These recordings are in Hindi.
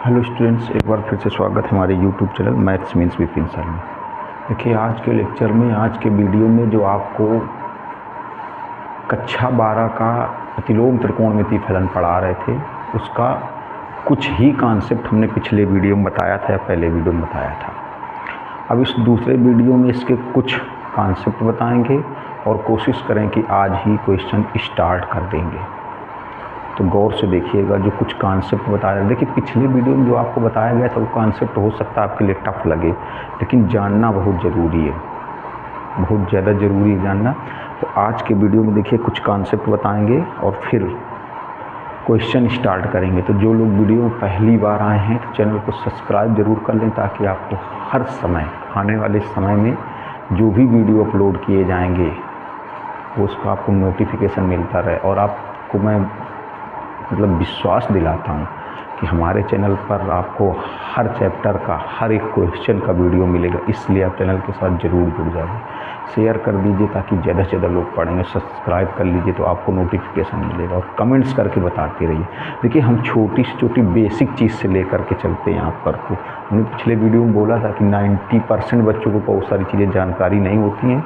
हेलो स्टूडेंट्स, एक बार फिर से स्वागत है हमारे YouTube channel maths means Vipin sir में। देखिए, आज के लेक्चर में, आज के वीडियो में जो आपको कक्षा 12 का प्रतिलोम त्रिकोणमिति फलन पढ़ा रहे थे, उसका कुछ ही कॉन्सेप्ट हमने पिछले वीडियो में बताया था या पहले वीडियो में बताया था। अब इस दूसरे वीडियो में इसके कुछ कॉन्सेप्ट बताएंगे और कोशिश करें कि आज ही क्वेश्चन स्टार्ट कर देंगे। तो गौर से देखिएगा, जो कुछ कॉन्सेप्ट बताया। देखिए, पिछले वीडियो में जो आपको बताया गया था वो कॉन्सेप्ट हो सकता है आपके लिए टफ लगे, लेकिन जानना बहुत ज़रूरी है, बहुत ज़्यादा ज़रूरी है जानना। तो आज के वीडियो में देखिए कुछ कॉन्सेप्ट बताएंगे और फिर क्वेश्चन स्टार्ट करेंगे। तो जो लोग वीडियो में पहली बार आए हैं तो चैनल को सब्सक्राइब ज़रूर कर लें, ताकि आपको हर समय, आने वाले समय में जो भी वीडियो अपलोड किए जाएंगे वो उसका आपको नोटिफिकेशन मिलता रहे। और आपको मैं विश्वास दिलाता हूँ कि हमारे चैनल पर आपको हर चैप्टर का, हर एक क्वेश्चन का वीडियो मिलेगा। इसलिए आप चैनल के साथ ज़रूर जुड़ जाइए, शेयर कर दीजिए ताकि ज़्यादा से ज़्यादा लोग पढ़ेंगे। सब्सक्राइब कर लीजिए तो आपको नोटिफिकेशन मिलेगा, और कमेंट्स करके बताते रहिए। देखिए, हम छोटी से छोटी बेसिक चीज़ से लेकर के चलते हैं यहाँ पर। तो हमने पिछले वीडियो में बोला था कि 90% बच्चों को बहुत सारी चीज़ें जानकारी नहीं होती हैं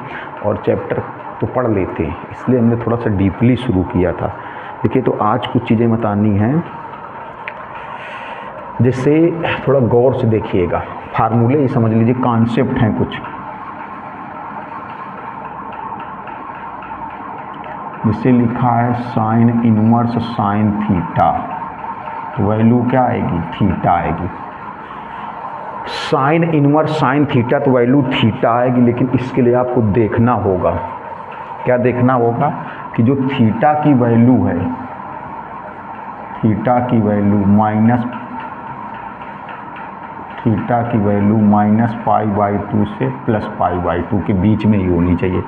और चैप्टर तो पढ़ लेते हैं, इसलिए हमने थोड़ा सा डीपली शुरू किया था। देखिए, तो आज कुछ चीज़ें बतानी हैं, जिससे थोड़ा गौर से देखिएगा। फार्मूले ही समझ लीजिए, कॉन्सेप्ट हैं कुछ। जिससे लिखा है साइन इनवर्स साइन थीटा, तो वैल्यू क्या आएगी? थीटा आएगी। साइन इनवर्स साइन थीटा तो वैल्यू थीटा आएगी, लेकिन इसके लिए आपको देखना होगा, क्या देखना होगा कि जो थीटा की वैल्यू है, थीटा की वैल्यू -π/2 से +π/2 के बीच में ही होनी चाहिए।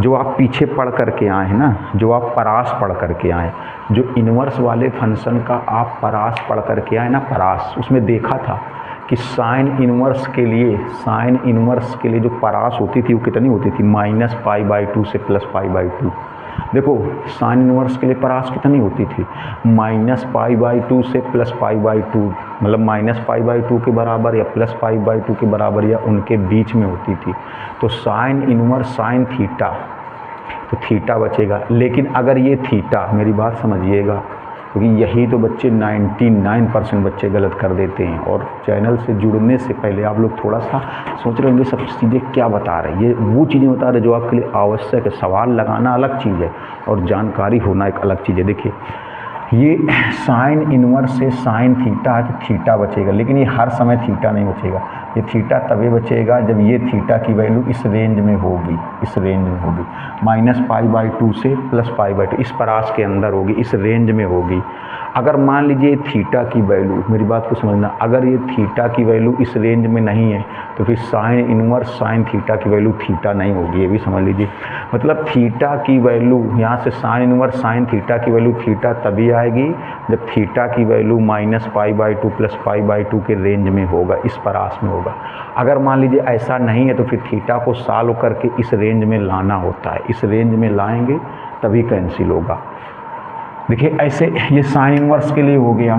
जो आप पीछे पढ़ करके आए हैं ना, जो आप परास पढ़ करके आए, जो इनवर्स वाले फंक्शन का आप परास पढ़ करके आए ना, परास, उसमें देखा था कि साइन इनवर्स के लिए जो परास होती थी वो कितनी होती थी? -π/2 से +π/2। देखो, साइन इनवर्स के लिए परास कितनी होती थी? -π/2 से +π/2, मतलब -π/2 के बराबर या +π/2 के बराबर या उनके बीच में होती थी। तो साइन इनवर्स साइन थीटा, तो थीटा बचेगा। लेकिन अगर ये थीटा, मेरी बात समझिएगा, क्योंकि यही तो बच्चे 99% बच्चे गलत कर देते हैं। और चैनल से जुड़ने से पहले आप लोग थोड़ा सा सोच रहे होंगे सब चीज़ें क्या बता रहे हैं। ये वो चीज़ें बता रहे जो आपके लिए आवश्यक है। सवाल लगाना अलग चीज़ है और जानकारी होना एक अलग चीज़ है। देखिए, ये साइन इनवर्स से साइन थीटा है तो थीटा बचेगा, लेकिन ये हर समय थीटा नहीं बचेगा। ये थीटा तभी बचेगा जब ये थीटा की वैल्यू इस रेंज में होगी, इस रेंज में होगी, -π/2 से +π/2, इस परास के अंदर होगी, इस रेंज में होगी। अगर मान लीजिए थीटा की वैल्यू, मेरी बात को समझना, अगर ये थीटा की वैल्यू इस रेंज में नहीं है तो फिर साइन इनवर्स साइन थीटा की वैल्यू थीटा नहीं होगी, ये भी समझ लीजिए। मतलब थीटा की वैल्यू, यहाँ से साइन इनवर्स साइन थीटा की वैल्यू थीटा तभी आएगी जब थीटा की वैल्यू -π/2 +π/2 के रेंज में होगा, इस परास में होगा। अगर मान लीजिए ऐसा नहीं है तो फिर थीटा को सॉल्व करके इस रेंज में लाना होता है, इस रेंज में लाएंगे तभी कैंसिल होगा। देखिए, ऐसे ये साइन इनवर्स के लिए हो गया,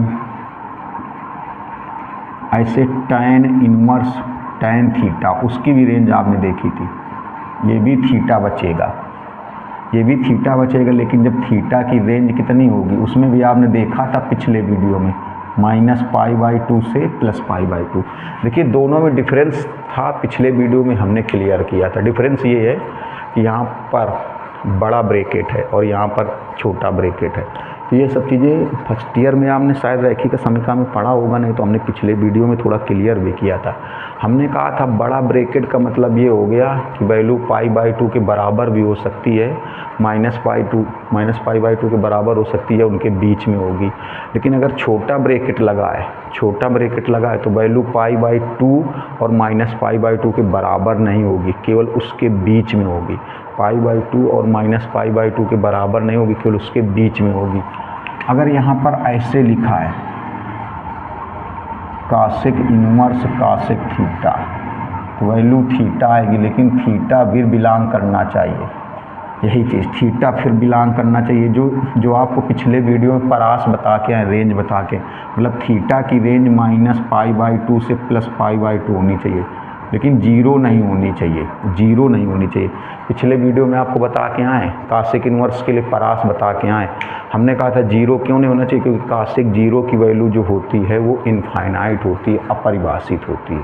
ऐसे tan इनवर्स tan थीटा, उसकी भी रेंज आपने देखी थी, ये भी थीटा बचेगा, ये भी थीटा बचेगा। लेकिन जब थीटा की रेंज कितनी होगी, उसमें भी आपने देखा था पिछले वीडियो में, -π/2 से +π/2। देखिए, दोनों में डिफरेंस था, पिछले वीडियो में हमने क्लियर किया था। डिफरेंस ये है कि यहाँ पर बड़ा ब्रैकेट है और यहाँ पर छोटा ब्रैकेट है। तो ये सब चीज़ें फर्स्ट ईयर में आपने शायद रैखिक समीकरण में पढ़ा होगा, नहीं तो हमने पिछले वीडियो में थोड़ा क्लियर भी किया था। हमने कहा था बड़ा ब्रैकेट का मतलब ये हो गया कि वैल्यू π/2 के बराबर भी हो सकती है, -π/2 के बराबर हो सकती है, उनके बीच में होगी। लेकिन अगर छोटा ब्रैकेट लगा है तो वैल्यू π/2 और -π/2 के बराबर नहीं होगी, केवल उसके बीच में होगी। π/2 और -π/2 के बराबर नहीं होगी, केवल उसके बीच में होगी। अगर यहाँ पर ऐसे लिखा है cosec इनवर्स cosec थीटा, तो वैल्यू थीटा आएगी, लेकिन थीटा भी बिलोंग करना चाहिए, यही चीज़ थीटा फिर बिलोंग करना चाहिए जो आपको पिछले वीडियो में परास बता के आए, रेंज बता के, मतलब थीटा की रेंज -π/2 से +π/2 होनी चाहिए, लेकिन जीरो नहीं होनी चाहिए, जीरो नहीं होनी चाहिए। पिछले वीडियो में आपको बता के आए, कासिक इन्वर्स के लिए परास बता के आए, हमने कहा था जीरो क्यों नहीं होना चाहिए, क्योंकि कासिक जीरो की वैल्यू जो होती है वो इनफाइनाइट होती है, अपरिभाषित होती है।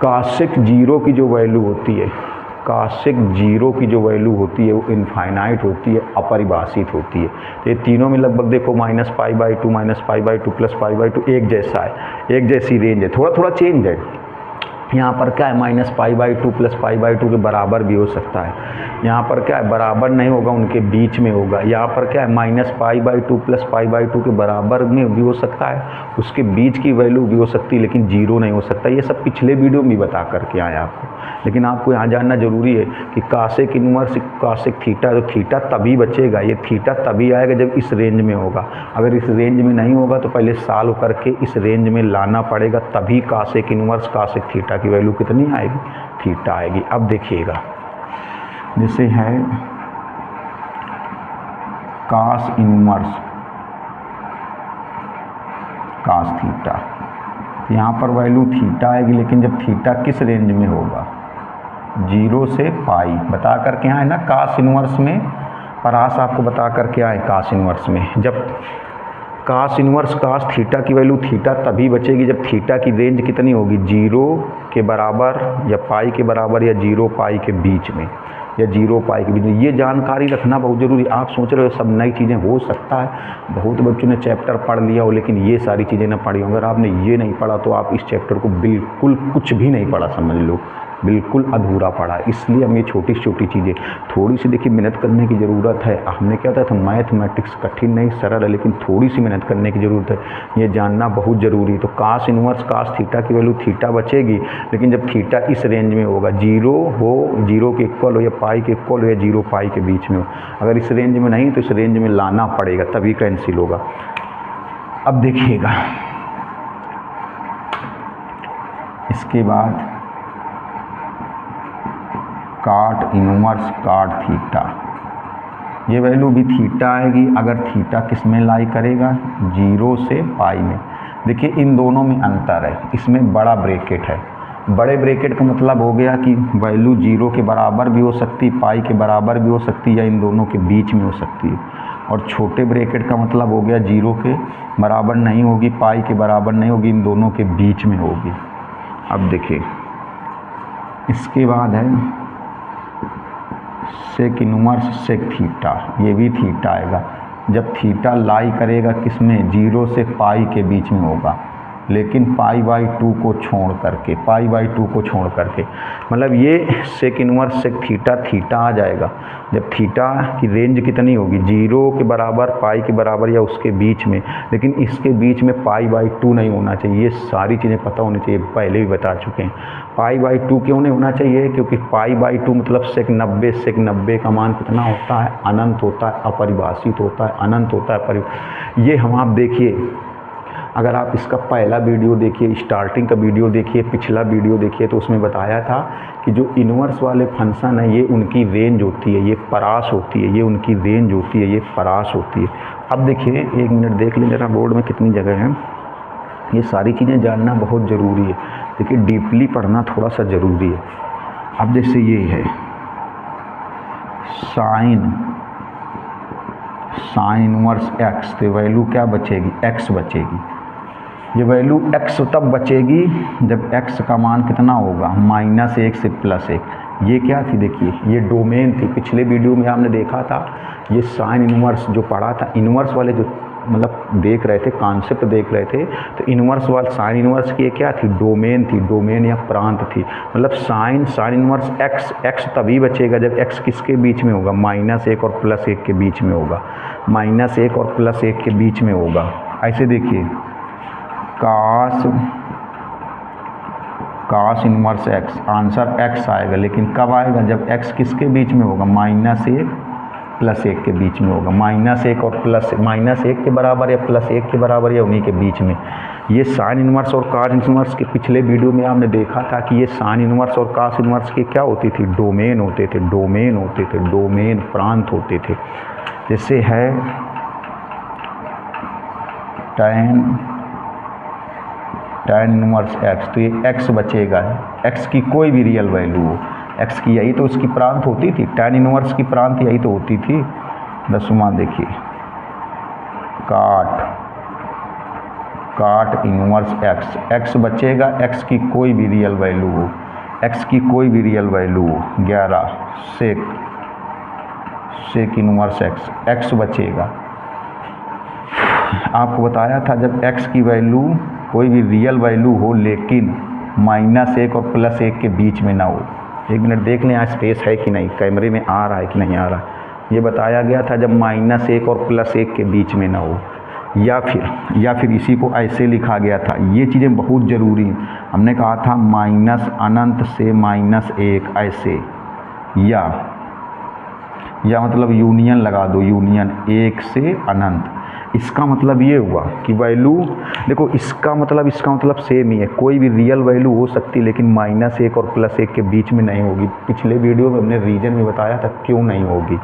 कासिक जीरो की जो वैल्यू होती है, कासिक जीरो की जो वैल्यू होती है वो इनफाइनाइट होती है, अपरिभाषित होती है। तो ये तीनों में लगभग देखो -π/2 -π/2 +π/2 एक जैसा है, एक जैसी रेंज है, थोड़ा थोड़ा चेंज है। यहाँ पर क्या है -π/2 +π/2 के बराबर भी हो सकता है, यहाँ पर क्या है बराबर नहीं होगा, उनके बीच में होगा। यहाँ पर क्या है -π/2 +π/2 के बराबर में भी हो सकता है, उसके बीच की वैल्यू भी हो सकती है, लेकिन जीरो नहीं हो सकता। ये सब पिछले वीडियो में बता करके आए आपको, लेकिन आपको यहाँ जानना जरूरी है कि कासिक इन्वर्स कासिक थीटा, तो थीटा तभी बचेगा, ये थीटा तभी आएगा जब इस रेंज में होगा। अगर इस रेंज में नहीं होगा तो पहले सॉल्व करके इस रेंज में लाना पड़ेगा, तभी कासिक इन्वर्स कासिक थीटा की वैल्यू कितनी आएगी, थीटा आएगी। अब देखिएगा, जैसे है कास इन्वर्स कास थीटा, यहाँ पर वैल्यू थीटा आएगी, लेकिन जब थीटा किस रेंज में होगा, 0 से पाई बता करके आए ना कास इन्वर्स में, परास आपको बता करके आए कास इन्वर्स में। जब कास इन्वर्स कास थीटा की वैल्यू थीटा तभी बचेगी जब थीटा की रेंज कितनी होगी, 0 के बराबर या पाई के बराबर या 0 पाई के बीच में, या 0 पाई के बीच में। ये जानकारी रखना बहुत ज़रूरी। आप सोच रहे हो सब नई चीज़ें, हो सकता है बहुत बच्चों ने चैप्टर पढ़ लिया हो, लेकिन ये सारी चीज़ें ना पढ़ी हो। अगर आपने ये नहीं पढ़ा तो आप इस चैप्टर को बिल्कुल कुछ भी नहीं पढ़ा, समझ लो बिल्कुल अधूरा पढ़ा। इसलिए हम ये छोटी छोटी चीज़ें थोड़ी सी देखिए मेहनत करने की ज़रूरत है। हमने क्या था मैथमेटिक्स कठिन नहीं सरल है, लेकिन थोड़ी सी मेहनत करने की ज़रूरत है, ये जानना बहुत ज़रूरी। तो कास इन्वर्स कास थीटा की वैल्यू थीटा बचेगी, लेकिन जब थीटा इस रेंज में होगा, 0 के इक्वल हो या पाई के इक्वल हो या 0 पाई के बीच में हो। अगर इस रेंज में नहीं तो इस रेंज में लाना पड़ेगा, तभी कैंसिल होगा। अब देखिएगा इसके बाद काट इन्वर्स काट थीटा, ये वैल्यू भी थीटा आएगी अगर थीटा किस में लाई करेगा, 0 से पाई में। देखिए इन दोनों में अंतर है, इसमें बड़ा ब्रैकेट है। बड़े ब्रैकेट का मतलब हो गया कि वैल्यू 0 के बराबर भी हो सकती, पाई के बराबर भी हो सकती, या इन दोनों के बीच में हो सकती है। और छोटे ब्रैकेट का मतलब हो गया 0 के बराबर नहीं होगी, पाई के बराबर नहीं होगी, इन दोनों के बीच में होगी। अब देखिए इसके बाद है सेक इन्वर्स सेक थीटा, ये भी थीटा आएगा जब थीटा लाई करेगा किसमें, 0 से पाई के बीच में होगा, लेकिन π/2 को छोड़ करके, π/2 को छोड़ करके, मतलब ये sec inverse sec theta theta आ जाएगा जब थीटा की रेंज कितनी होगी, 0 के बराबर पाई के बराबर या उसके बीच में, लेकिन इसके बीच में π/2 नहीं होना चाहिए। ये सारी चीज़ें पता होनी चाहिए, पहले भी बता चुके हैं। π/2 क्यों नहीं होना चाहिए, क्योंकि π/2 मतलब सेक 90 का मान कितना होता है, अनंत होता है, अपरिभाषित होता है, अनंत होता है। ये हम आप देखिए, अगर आप इसका पहला वीडियो देखिए, स्टार्टिंग का वीडियो देखिए, पिछला वीडियो देखिए, तो उसमें बताया था कि जो इन्वर्स वाले फंक्शन है ये उनकी रेंज होती है, ये परास होती है, ये उनकी रेंज होती है, ये परास होती है। अब देखिए 1 मिनट देख लें जरा बोर्ड में कितनी जगह है। ये सारी चीज़ें जानना बहुत ज़रूरी है, देखिए डीपली पढ़ना थोड़ा सा ज़रूरी है। अब जैसे ये है साइन इन्वर्स एक्स, तो वैल्यू क्या बचेगी, एक्स बचेगी। ये वैल्यू x तब बचेगी जब x का मान कितना होगा, -1 से +1। ये क्या थी, देखिए ये डोमेन थी। पिछले वीडियो में आपने देखा था ये साइन इन्वर्स जो पढ़ा था, इन्वर्स वाले जो मतलब देख रहे थे, कॉन्सेप्ट देख रहे थे, तो इन्वर्स वाले साइन इन्वर्स की क्या थी, डोमेन थी, डोमेन या प्रांत थी। मतलब साइन इन्वर्स x तभी बचेगा जब x किसके बीच में होगा, -1 और +1 के बीच में होगा, -1 और +1 के बीच में होगा। ऐसे देखिए कास इन्वर्स x, आंसर x आएगा, लेकिन कब आएगा, जब x किसके बीच में होगा, -1 +1 के बीच में होगा। -1 और +1 के बराबर या +1 के बराबर या उन्हीं के बीच में। ये साइन इन्वर्स और कॉस इन्वर्स के पिछले वीडियो में आपने देखा था कि ये साइन इन्वर्स और कॉस इन्वर्स के क्या होती थी, डोमेन होते थे, डोमेन होते थे, डोमेन प्रांत होते थे। जैसे है tan इन्वर्स x, तो ये x बचेगा, x की कोई भी रियल वैल्यू हो, x की यही तो इसकी प्रांत होती थी, tan इन्वर्स की प्रांत यही तो होती थी। 10वां देखिए, काट इन्वर्स x बचेगा, x की कोई भी रियल वैल्यू हो, x की कोई भी रियल वैल्यू हो, 11 सेक इन्वर्स x बचेगा। आपको बताया था जब x की वैल्यू कोई भी रियल वैल्यू हो लेकिन -1 और +1 के बीच में ना हो। 1 मिनट देख लें यहाँ स्पेस है कि नहीं, कैमरे में आ रहा है कि नहीं आ रहा। ये बताया गया था जब -1 और +1 के बीच में ना हो, या फिर इसी को ऐसे लिखा गया था। ये चीज़ें बहुत ज़रूरी हैं। हमने कहा था -अनंत से -1 ऐसे, या मतलब यूनियन लगा दो, यूनियन 1 से अनंत। इसका मतलब ये हुआ कि वैल्यू देखो, इसका मतलब सेम ही है, कोई भी रियल वैल्यू हो सकती है लेकिन -1 और +1 के बीच में नहीं होगी। पिछले वीडियो में हमने रीजन भी बताया था क्यों नहीं होगी।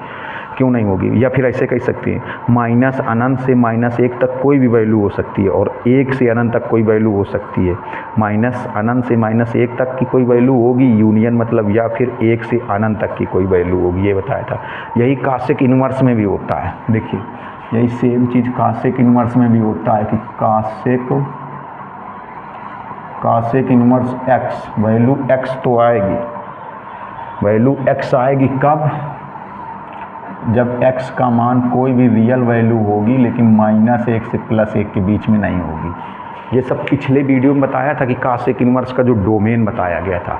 या फिर ऐसे कह सकते हैं -अनंत से -1 तक कोई भी वैल्यू हो सकती है और 1 से अनंत तक कोई वैल्यू हो सकती है। -अनंत से -1 तक की कोई वैल्यू होगी यूनियन मतलब, या फिर 1 से अनंत तक की कोई वैल्यू होगी, ये बताया था। यही कॉसेक इन्वर्स में भी होता है। देखिए यही सेम चीज़ कॉसेक इन्वर्स में भी होता है कि cosec inverse x, value x तो आएगी, वैल्यू x आएगी कब, जब x का मान कोई भी रियल वैल्यू होगी लेकिन -1 से +1 के बीच में नहीं होगी। ये सब पिछले वीडियो में बताया था कि कॉसेक इन्वर्स का जो डोमेन बताया गया था,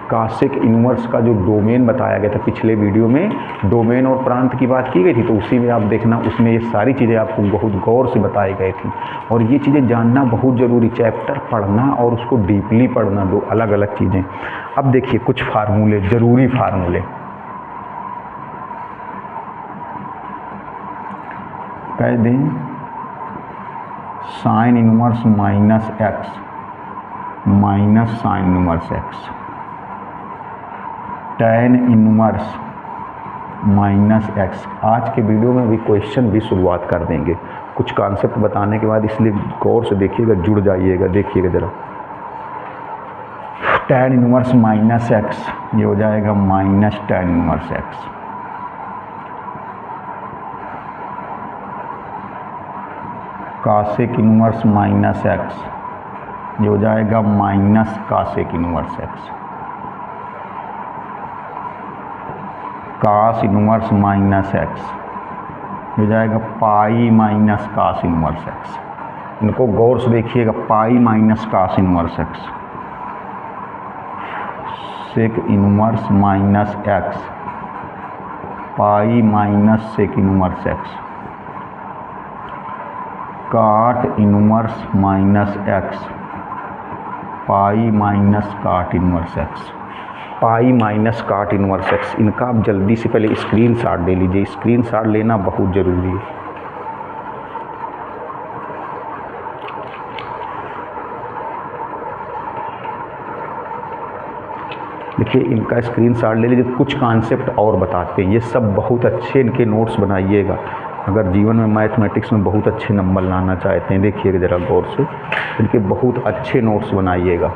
कॉसेक इन्वर्स का जो डोमेन बताया गया था पिछले वीडियो में, डोमेन और प्रांत की बात की गई थी, तो उसी में आप देखना, उसमें ये सारी चीज़ें आपको बहुत गौर से बताई गई थी। और ये चीज़ें जानना बहुत ज़रूरी, चैप्टर पढ़ना और उसको डीपली पढ़ना, दो अलग अलग चीज़ें। अब देखिए कुछ फार्मूले, ज़रूरी फार्मूले कह दें। Sign inverse -x minus sign inverse x, tan inverse -x। आज के वीडियो में भी क्वेश्चन भी शुरुआत कर देंगे कुछ कॉन्सेप्ट बताने के बाद, इसलिए गौर से देखिएगा, जुड़ जाइएगा, देखिएगा ज़रा। tan इन्वर्स -x, ये हो जाएगा -tan inverse x। Cosec inverse -x, ये हो जाएगा -cosec inverse x। cos inverse -x, हो जाएगा pi minus cos inverse x। इनको गौर से देखिएगा, pi minus cos inverse x, sec inverse -x, pi minus sec inverse x, cot inverse -x, pi minus cot inverse x, pi minus cot inverse x। इनका आप जल्दी से पहले स्क्रीनशॉट ले लीजिए, स्क्रीनशॉट लेना बहुत ज़रूरी है। देखिए इनका स्क्रीनशॉट ले लीजिए। कुछ कॉन्सेप्ट और बताते हैं, ये सब बहुत अच्छे इनके नोट्स बनाइएगा अगर जीवन में मैथमेटिक्स में बहुत अच्छे नंबर लाना चाहते हैं। देखिएगा ज़रा गौर से, इनके बहुत अच्छे नोट्स बनाइएगा।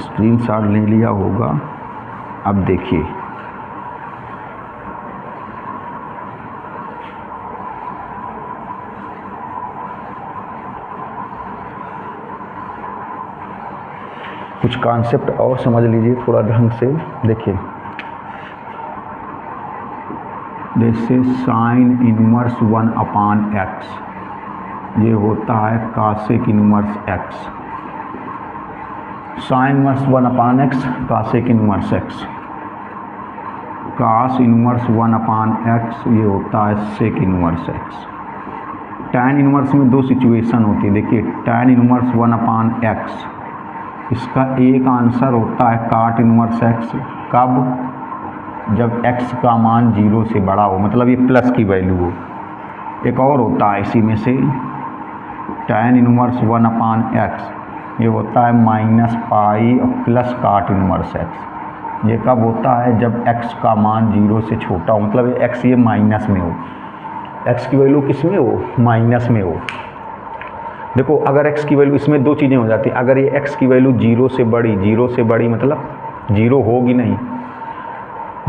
स्क्रीनशॉट ले लिया होगा। अब देखिए कुछ कॉन्सेप्ट और समझ लीजिए थोड़ा ढंग से। देखिए जैसे साइन इन्वर्स 1/x, ये होता है cosec inverse x। Sine inverse 1/x, cosec inverse x, cos inverse 1/x ये होता है sec inverse x। Tan inverse में दो सिचुएशन होती है, देखिए टैन इनवर्स 1/x इसका एक आंसर होता है काट इनवर्स x, कब? जब x का मान 0 से बड़ा हो, मतलब ये प्लस की वैल्यू हो। एक और होता है इसी में से टैन इनवर्स 1/x ये होता है -पाई और प्लस काट इनवर्स x। ये कब होता है? जब x का मान 0 से छोटा हो, मतलब ये x ये माइनस में हो, x की वैल्यू किस में हो? माइनस में हो। देखो अगर x की वैल्यू, इसमें दो चीज़ें हो जाती हैं, अगर ये x की वैल्यू 0 से बड़ी मतलब 0 होगी नहीं,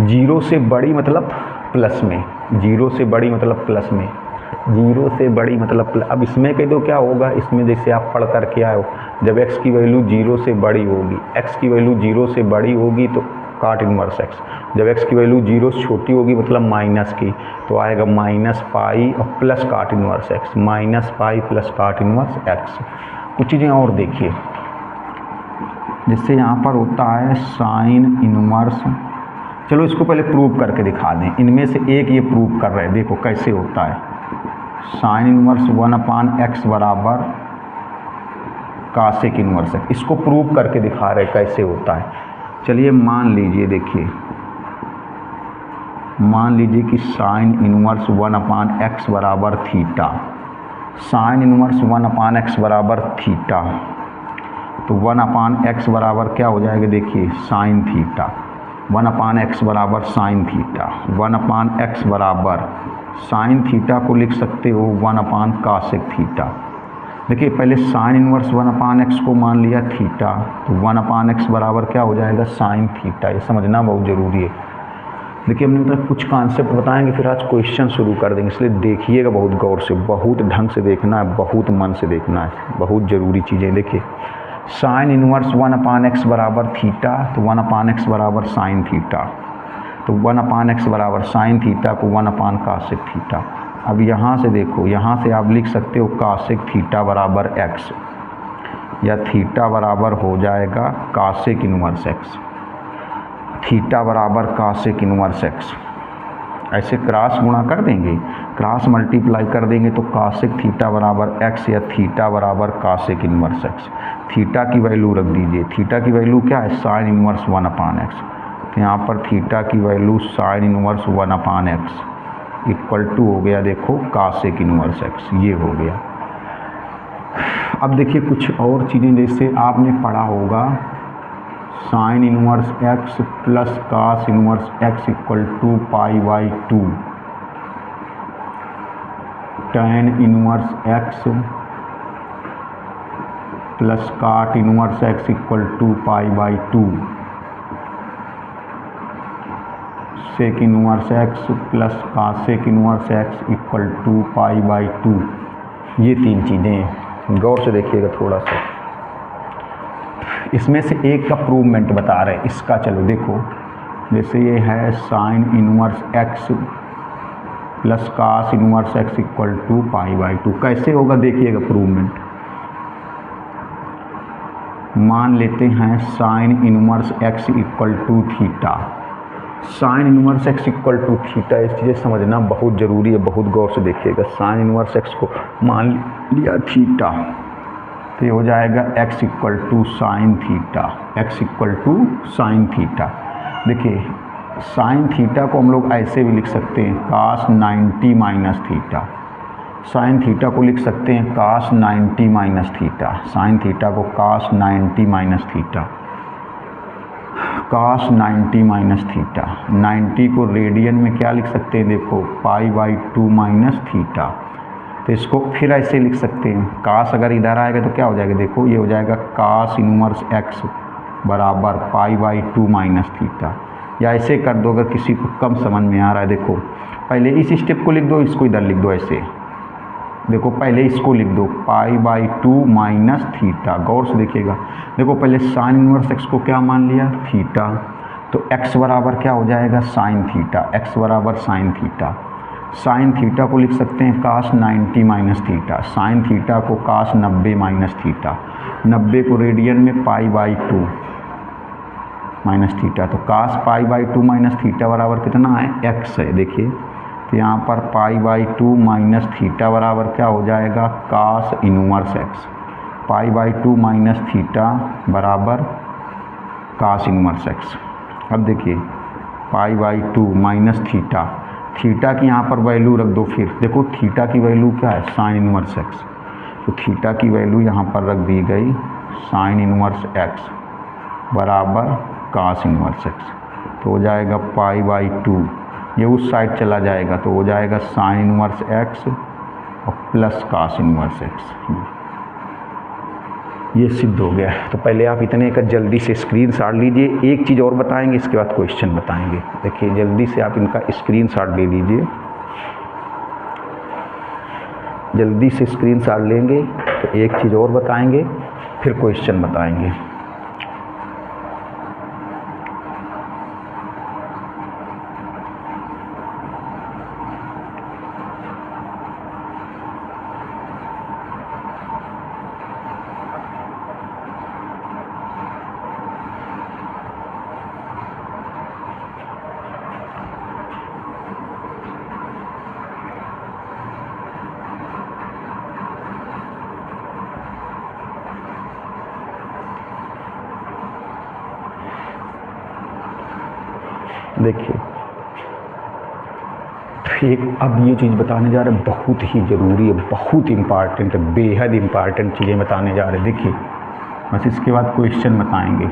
0 से बड़ी मतलब प्लस में, 0 से बड़ी मतलब प्लस में, 0 से बड़ी मतलब प्लस। अब इसमें कह दो क्या होगा, इसमें जैसे आप पढ़ करके आए हो, जब x की वैल्यू 0 से बड़ी होगी, x की वैल्यू 0 से बड़ी होगी तो काट इनवर्स x, जब x की वैल्यू 0 से छोटी होगी मतलब माइनस की, तो आएगा -पाई और plus cot inverse x, -pi plus cot inverse x। कुछ चीज़ें और देखिए, जैसे यहाँ पर होता है साइन इनवर्स, चलो इसको पहले प्रूव करके दिखा दें, इनमें से एक ये प्रूव कर रहे हैं, देखो कैसे होता है। साइन इनवर्स 1/x बराबर कासेक इनवर्स x, इसको प्रूव करके दिखा रहे हैं कैसे होता है। चलिए मान लीजिए, देखिए मान लीजिए कि साइन इनवर्स 1/x बराबर थीटा, साइन इनवर्स 1/x बराबर थीटा, तो 1/x बराबर क्या हो जाएगा, देखिए साइन थीटा, 1/x बराबर साइन थीटा, 1/x बराबर साइन थीटा को लिख सकते हो 1/कासेक थीटा। देखिए पहले साइन इनवर्स 1/x को मान लिया थीटा, तो 1/x बराबर क्या हो जाएगा, साइन थीटा। ये समझना बहुत ज़रूरी है। देखिए हमने मतलब कुछ कॉन्सेप्ट बताएंगे, फिर आज क्वेश्चन शुरू कर देंगे, इसलिए देखिएगा बहुत गौर से, बहुत ढंग से देखना है, बहुत मन से देखना है, बहुत ज़रूरी चीज़ें। देखिए साइन इनवर्स 1/x बराबर थीटा, तो 1/x बराबर साइन थीटा, तो 1/x बराबर साइन थीटा को 1/कासेक थीटा। अब यहाँ से देखो, यहाँ से आप लिख सकते हो कासेक थीटा बराबर x, या थीटा बराबर हो जाएगा कासेक इनवर्स x, थीटा बराबर कासेक इनवर्स x। ऐसे क्रॉस गुणा कर देंगे, क्रॉस मल्टीप्लाई कर देंगे तो कासेक थीटा बराबर x या थीटा बराबर कासेक इनवर्स x। थीटा की वैल्यू रख दीजिए, थीटा की वैल्यू क्या है, साइन इनवर्स 1/x, तो यहाँ पर थीटा की value sine inverse 1/x equal to हो गया, देखो कासेक इनवर्स x, ये हो गया। अब देखिए कुछ और चीज़ें, जैसे आपने पढ़ा होगा sine inverse x plus cos inverse x equal to π/2, tan inverse x plus cot inverse x equal to π/2, sec inverse x plus cosec inverse x equal to π/2। ये तीन चीज़ें गौर से देखिएगा थोड़ा सा। इसमें से एक का प्रूवमेंट बता रहे हैं, इसका चलो देखो, जैसे ये है sine inverse x plus cos inverse x equal to π/2, कैसे होगा देखिएगा प्रूवमेंट। मान लेते हैं sine inverse x equal to theta, sine inverse x equal to theta, इस चीज़ें समझना बहुत ज़रूरी है, बहुत गौर से देखिएगा। साइन इनवर्स x को मान लिया थीटा, तो ये हो जाएगा x equal to sine theta, x equal to sine theta. देखिए साइन थीटा को हम लोग ऐसे भी लिख सकते हैं cos 90 minus theta, sine theta को लिख सकते हैं cos 90 minus theta, sine theta को cos 90 minus theta, cos 90 minus theta. 90 को रेडियन में क्या लिख सकते हैं, देखो π/2 माइनस थीटा, तो इसको फिर ऐसे लिख सकते हैं, कास अगर इधर आएगा तो क्या हो जाएगा, देखो ये हो जाएगा कास इनवर्स x बराबर π/2 माइनस थीटा। या ऐसे कर दो अगर किसी को कम समझ में आ रहा है, देखो पहले इस स्टेप को लिख दो, इसको इधर लिख दो, ऐसे देखो पहले इसको लिख दो π/2 माइनस थीटा। गौर से देखिएगा, देखो पहले साइन इनवर्स x को क्या मान लिया, थीटा, तो x बराबर क्या हो जाएगा, साइन थीटा, x बराबर साइन थीटा। साइन थीटा को लिख सकते हैं cos 90 minus theta, sine theta को कास 90 माइनस थीटा, 90 को रेडियन में π/2, माइनस थीटा, तो cos pi by 2 minus theta बराबर कितना है, x है। देखिए तो यहाँ पर पाई बाई 2 माइनस थीटा बराबर क्या हो जाएगा, cos inverse x। Pi by 2 minus theta बराबर cos इनवर्स x। अब देखिए pi by 2 minus theta, theta की यहाँ पर वैल्यू रख दो। फिर देखो थीटा की वैल्यू क्या है, साइन इनवर्स x, तो थीटा की वैल्यू यहाँ पर रख दी गई साइन इनवर्स x बराबर cos इनवर्स x। तो हो जाएगा पाई बाई 2, ये उस साइड चला जाएगा तो हो जाएगा साइन इनवर्स x और प्लस cos इनवर्स x। ये सिद्ध हो गया। तो पहले आप इतने का जल्दी से स्क्रीनशॉट लीजिए। एक चीज़ और बताएंगे, इसके बाद क्वेश्चन बताएंगे। देखिए जल्दी से आप इनका स्क्रीनशॉट ले लीजिए, जल्दी से स्क्रीनशॉट लेंगे तो एक चीज़ और बताएंगे, फिर क्वेश्चन बताएंगे। देखिए एक अब ये चीज़ बताने जा रहे हैं, बहुत ही ज़रूरी है, बहुत इम्पॉर्टेंट है, बेहद इम्पॉर्टेंट चीज़ें बताने जा रहे हैं। देखिए बस इसके बाद क्वेश्चन बताएंगे।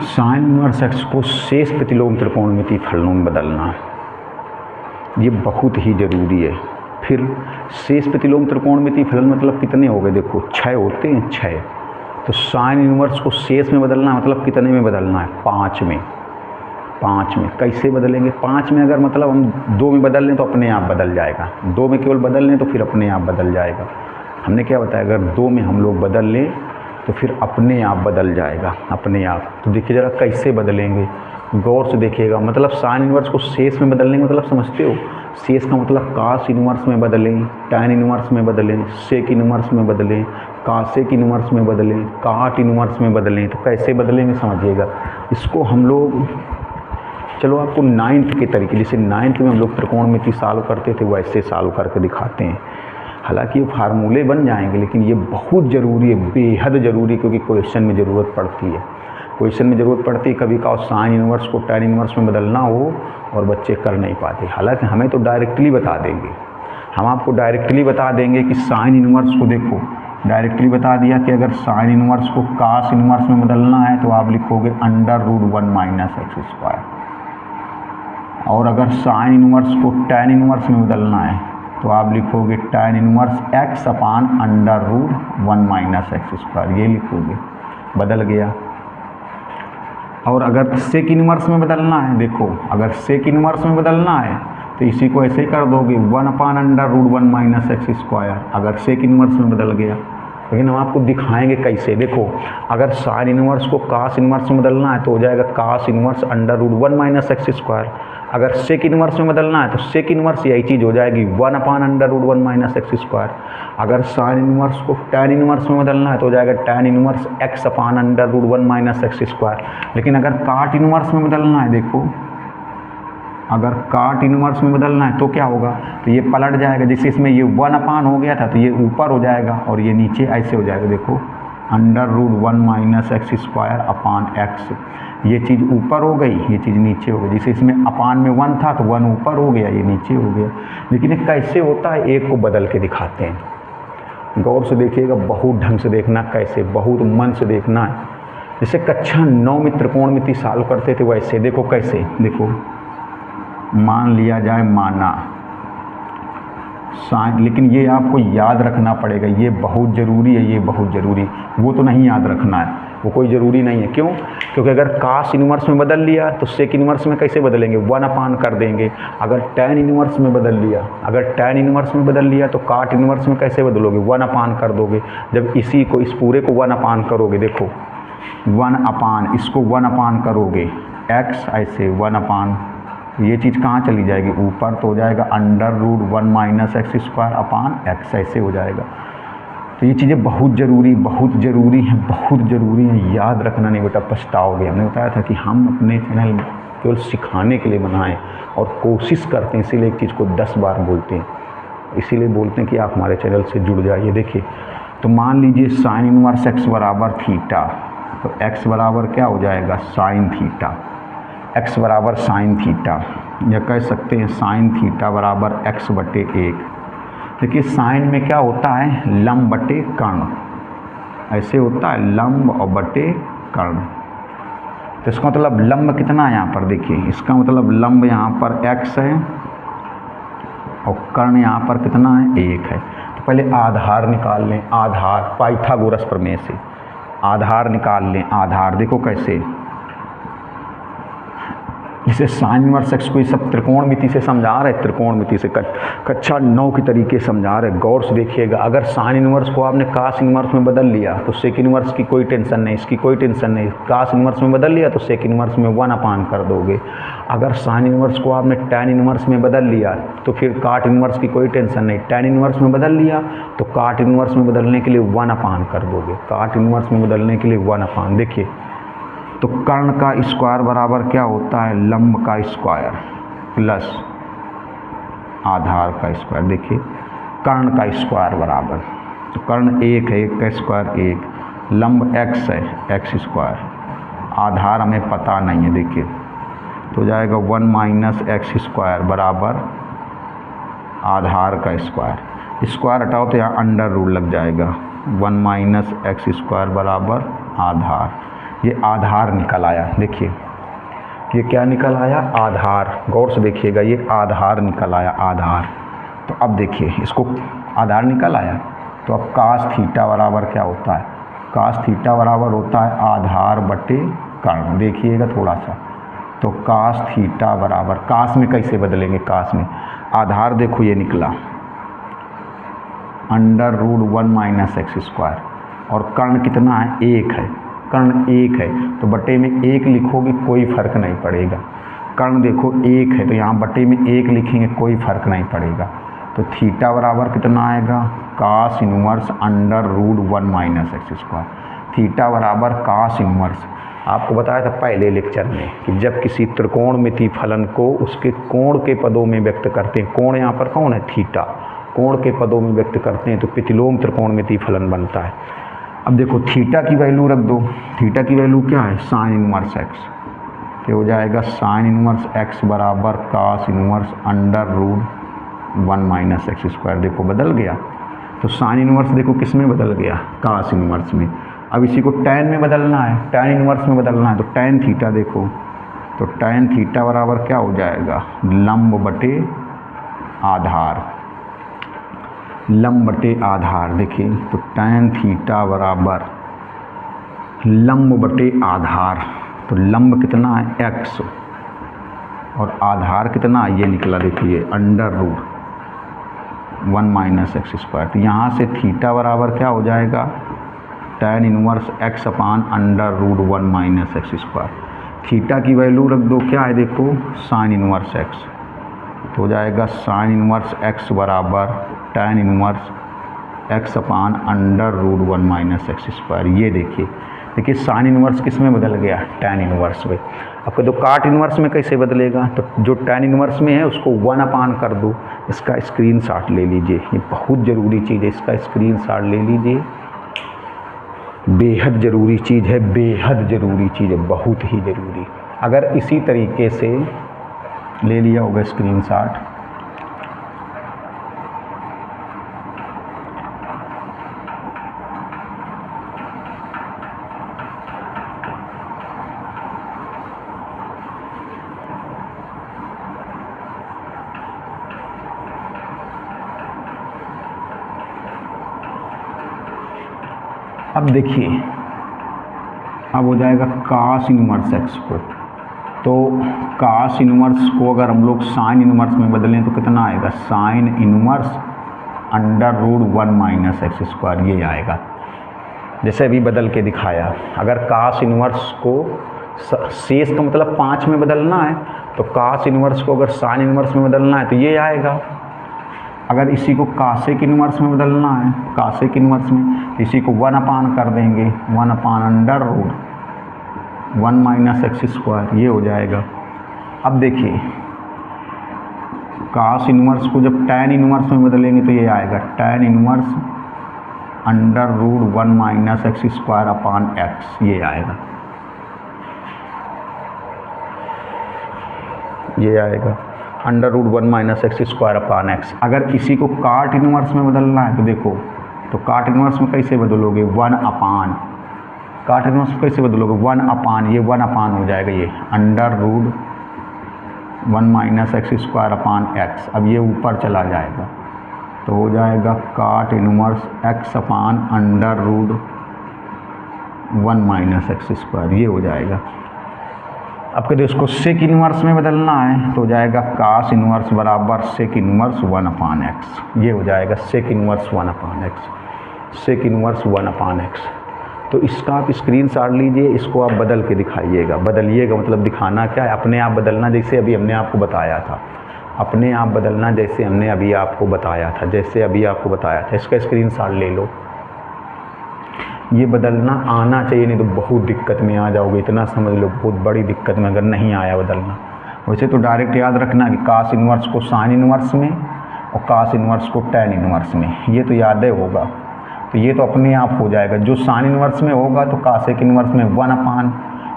साइन इनवर्स एक्स को शेष प्रतिलोम त्रिकोणमितीय फलनों में बदलना, ये बहुत ही ज़रूरी है। फिर शेष प्रतिलोम त्रिकोणमितीय फलन मतलब कितने हो गए, देखो 6 होते हैं, 6। तो साइन इनवर्स को शेष में बदलना मतलब कितने में बदलना है, 5 में। 5 में कैसे बदलेंगे, 5 में अगर मतलब हम 2 में बदल लें तो अपने आप बदल जाएगा, 2 में केवल बदल लें तो फिर अपने आप बदल जाएगा। हमने क्या बताया, अगर 2 में हम लोग बदल लें तो फिर अपने आप बदल जाएगा, अपने आप। तो देखिए ज़रा कैसे बदलेंगे, गौर से देखिएगा। मतलब साइन इनवर्स को शेष में बदलने का मतलब समझते हो, शेष का मतलब कास इनवर्स में बदलें, टैन इनवर्स में बदलें, सेक इनवर्स में बदलें, कासेक इनवर्स में बदलें, काट इनवर्स में बदलें। तो कैसे बदलेंगे समझिएगा। इसको हम लोग, चलो आपको 9th के तरीके, जैसे 9th में हम लोग त्रिकोणमिति सॉल्व करते थे वैसे सॉल्व करके दिखाते हैं। हालांकि ये फार्मूले बन जाएंगे, लेकिन ये बहुत ज़रूरी है, बेहद ज़रूरी, क्योंकि क्वेश्चन में ज़रूरत पड़ती है। क्वेश्चन में ज़रूरत पड़ती है, कभी का साइन इनवर्स को टैन इनवर्स में बदलना हो और बच्चे कर नहीं पाते। हालांकि हमें तो डायरेक्टली बता देंगे, हम आपको डायरेक्टली बता देंगे कि साइन इनवर्स को, देखो डायरेक्टली बता दिया कि अगर साइन इनवर्स को कास इनवर्स में बदलना है तो आप लिखोगे √1 - x², और अगर साइन इनवर्स को टैन इनवर्स में बदलना है तो आप लिखोगे टैन इनवर्स x अपान √1 - x², ये लिखोगे, बदल गया। और अगर सेक इनवर्स में बदलना है, देखो अगर सेक इनवर्स में बदलना है तो इसी को ऐसे ही कर दोगे 1 अपान √1 - x², अगर सेक इनवर्स में बदल गया। लेकिन हम आपको दिखाएंगे कैसे। देखो अगर साइन इनवर्स को कास इनवर्स में बदलना है तो हो जाएगा कास इनवर्स √1 - x²। अगर सेक इनवर्स में बदलना है तो सेक इनवर्स यही चीज़ हो जाएगी 1 अपान √1 - x²। अगर साइन इनवर्स को टैन इनवर्स में बदलना है तो हो जाएगा टैन इनवर्स x अपान √1 - x²। लेकिन अगर काट इनवर्स में बदलना है, देखो अगर काट इनवर्स में बदलना है तो क्या होगा, तो ये पलट जाएगा। जैसे इसमें ये 1 अपान हो गया था तो ये ऊपर हो जाएगा और ये नीचे ऐसे हो जाएगा। देखो √1 - x² अपान x, ये चीज़ ऊपर हो गई, ये चीज़ नीचे हो गई। जैसे इसमें अपान में 1 था तो 1 ऊपर हो गया, ये नीचे हो गया। लेकिन ये कैसे होता है, एक को बदल के दिखाते हैं। गौर से देखिएगा, बहुत ढंग से देखना, कैसे बहुत मन से देखना है। जैसे कक्षा 9 में त्रिकोणमिति सॉल्व करते थे वैसे देखो कैसे। देखो मान लिया जाए, माना साइन, लेकिन ये आपको याद रखना पड़ेगा, ये बहुत ज़रूरी है, ये बहुत ज़रूरी, वो तो नहीं याद रखना है, वो कोई ज़रूरी नहीं है। क्यों? क्योंकि अगर कास इनवर्स में बदल लिया तो सेक इनवर्स में कैसे बदलेंगे, 1 कर देंगे। अगर tan इनवर्स में बदल लिया, अगर tan इनवर्स में बदल लिया तो काट इनवर्स में कैसे बदलोगे, 1 कर दोगे। जब इसी को, इस पूरे को 1 करोगे, देखो 1 इसको 1 करोगे, x ऐसे 1, ये चीज़ कहाँ चली जाएगी, ऊपर तो हो जाएगा √1 - x²/x, ऐसे हो जाएगा। तो ये चीज़ें बहुत ज़रूरी हैं, याद रखना नहीं बेटा, पछताओगे। हमने बताया था कि हम अपने चैनल केवल सिखाने के लिए बनाएं और कोशिश करते हैं, इसीलिए एक चीज़ को 10 बार बोलते हैं, इसीलिए बोलते हैं कि आप हमारे चैनल से जुड़ जाइए। देखिए, तो मान लीजिए साइन इनवर्स x बराबर थीटा, तो x बराबर क्या हो जाएगा, साइन थीटा, x बराबर साइन थीटा, या कह सकते हैं साइन थीटा बराबर x/1। देखिए साइन में क्या होता है, लंब बटे कर्ण, ऐसे होता है लंब और बटे कर्ण। तो इसका मतलब लंब कितना है यहाँ पर, देखिए इसका मतलब लंब यहाँ पर x है और कर्ण यहाँ पर कितना है, 1 है। तो पहले आधार निकाल लें, आधार पाइथागोरस प्रमेय से आधार निकाल लें। आधार देखो कैसे, जिसे साइन इनवर्स x को ये सब त्रिकोणमिति से समझा रहे, त्रिकोणमिति से कक्षा 9 की तरीके समझा रहे, गौर से देखिएगा। अगर साइन इनवर्स को आपने कास इनवर्स में बदल लिया तो सेक इनवर्स की कोई टेंशन नहीं, इसकी कोई टेंशन नहीं। कास इनवर्स में बदल लिया तो सेक इनवर्स में 1 कर दोगे। अगर साइन इनवर्स को आपने tan इनवर्स में बदल लिया तो फिर काट इनवर्स की कोई टेंशन नहीं। tan इनवर्स में बदल लिया तो काट इनवर्स में बदलने के लिए 1 कर दोगे, काट इनवर्स में बदलने के लिए 1। देखिए तो कर्ण का स्क्वायर बराबर क्या होता है, लंब का स्क्वायर प्लस आधार का स्क्वायर। देखिए कर्ण का स्क्वायर बराबर, तो कर्ण 1 है, 1 का स्क्वायर 1, लंब x है, x², आधार हमें पता नहीं है। देखिए तो हो जाएगा 1 - x² बराबर आधार का स्क्वायर, स्क्वायर हटाओ तो यहाँ अंडर रूट लग जाएगा, 1 - x² बराबर आधार। ये आधार निकल आया। देखिए ये क्या निकल आया, आधार, गौर से देखिएगा, ये आधार निकल आया, आधार। तो अब देखिए इसको आधार निकल आया, तो अब कास थीटा बराबर क्या होता है, कास थीटा बराबर होता है आधार बटे कर्ण। देखिएगा थोड़ा सा, तो कास थीटा बराबर, कास में कैसे बदलेंगे, कास में आधार देखो ये निकला √1 - x², और कर्ण कितना है, 1 है, कर्ण 1 है, तो बटे में 1 लिखोगे कोई फ़र्क नहीं पड़ेगा। कर्ण देखो 1 है, तो यहाँ बटे में 1 लिखेंगे कोई फ़र्क नहीं पड़ेगा। तो थीटा बराबर कितना आएगा, कास इनवर्स √1 - x²। थीटा बराबर कास इनवर्स, आपको बताया था पहले लेक्चर में कि जब किसी त्रिकोणमिति फलन को उसके कोण के पदों में व्यक्त करते हैं, कोण यहाँ पर कौन है, थीटा, कोण के पदों में व्यक्त करते हैं तो प्रतिलोम त्रिकोणमिति फलन बनता है। अब देखो थीटा की वैल्यू रख दो, थीटा की वैल्यू क्या है, साइन इनवर्स x, तो हो जाएगा साइन इनवर्स x बराबर कास इनवर्स √1 - x²। देखो बदल गया, तो साइन इनवर्स देखो किस में बदल गया, कास इनवर्स में। अब इसी को tan में बदलना है, tan इनवर्स में बदलना है, तो tan थीटा देखो, तो tan थीटा बराबर क्या हो जाएगा, लंब बटे आधार, लंब बटे आधार। देखिए तो tan थीटा बराबर लंब बटे आधार, तो लंब कितना है x और आधार कितना, ये निकला देखिए √1 - x²। तो यहाँ से थीटा बराबर क्या हो जाएगा, tan inverse x/√1 - x²। Theta की वैल्यू रख दो, क्या है देखो, साइन इनवर्स x, तो हो जाएगा साइन इनवर्स x बराबर tan इनवर्स x/√1 - x²। ये देखिए साइन इनवर्स किस में बदल गया, tan इनवर्स में। आपको तो काट इनवर्स में कैसे बदलेगा, तो जो tan इनवर्स में है उसको 1 कर दो। इसका स्क्रीनशॉट ले लीजिए, ये बहुत ज़रूरी चीज़ है, इसका स्क्रीनशॉट ले लीजिए, बेहद ज़रूरी चीज़ है, बेहद ज़रूरी चीज़ है, बहुत ही ज़रूरी। अगर इसी तरीके से ले लिया होगा स्क्रीनशॉट, अब देखिए, अब हो जाएगा cos इनवर्स x को, तो cos इनवर्स को अगर हम लोग साइन इनवर्स में बदलें तो कितना आएगा, sine inverse under root 1 minus x square, ये आएगा जैसे अभी बदल के दिखाया। अगर cos इनवर्स को शेष का मतलब 5 में बदलना है तो cos इनवर्स को अगर साइन इनवर्स में बदलना है तो ये आएगा। अगर इसी को कासेक इनवर्स में बदलना है, कासेक इनवर्स में, इसी को 1 अपान कर देंगे, 1 upon under root 1 minus x square, ये हो जाएगा। अब देखिए cos इनवर्स को जब tan इनवर्स में बदलेंगे तो ये आएगा tan inverse under root 1 minus x square upon x, ये आएगा, ये आएगा under root 1 minus x square upon x. अगर इसी को काट इनवर्स में बदलना है तो देखो, तो काट इनवर्स में कैसे बदलोगे, 1 अपान, काट इनवर्स में कैसे बदलोगे, 1 अपान, ये 1 अपान हो जाएगा, ये under root 1 minus x square upon x. अब ये ऊपर चला जाएगा तो हो जाएगा cot inverse x upon under root 1 minus x square, ये हो जाएगा। अब कहते इसको सेक इनवर्स में बदलना है तो हो जाएगा कास इनवर्स बराबर सेक इनवर्स 1 अपान एक्स, ये हो जाएगा सेक इनवर्स 1 अपान एक्स, सेक इनवर्स 1 अपान एक्स। तो इसका आप स्क्रीनशॉट लीजिए, इसको आप बदल के दिखाइएगा, बदलिएगा मतलब दिखाना क्या है, अपने आप बदलना, जैसे अभी हमने आपको बताया था, अपने आप बदलना जैसे हमने अभी आपको बताया था, जैसे अभी आपको बताया था। इसका स्क्रीनशॉट ले लो, ये बदलना आना चाहिए, नहीं तो बहुत दिक्कत में आ जाओगे, इतना समझ लो, बहुत बड़ी दिक्कत में अगर नहीं आया बदलना। वैसे तो डायरेक्ट याद रखना कि कास इनवर्स को साइन इनवर्स में और कास इनवर्स को टैन इनवर्स में, ये तो याद है होगा, तो ये तो अपने आप हो जाएगा। जो साइन इनवर्स में होगा तो कासेक इनवर्स में 1 अपान,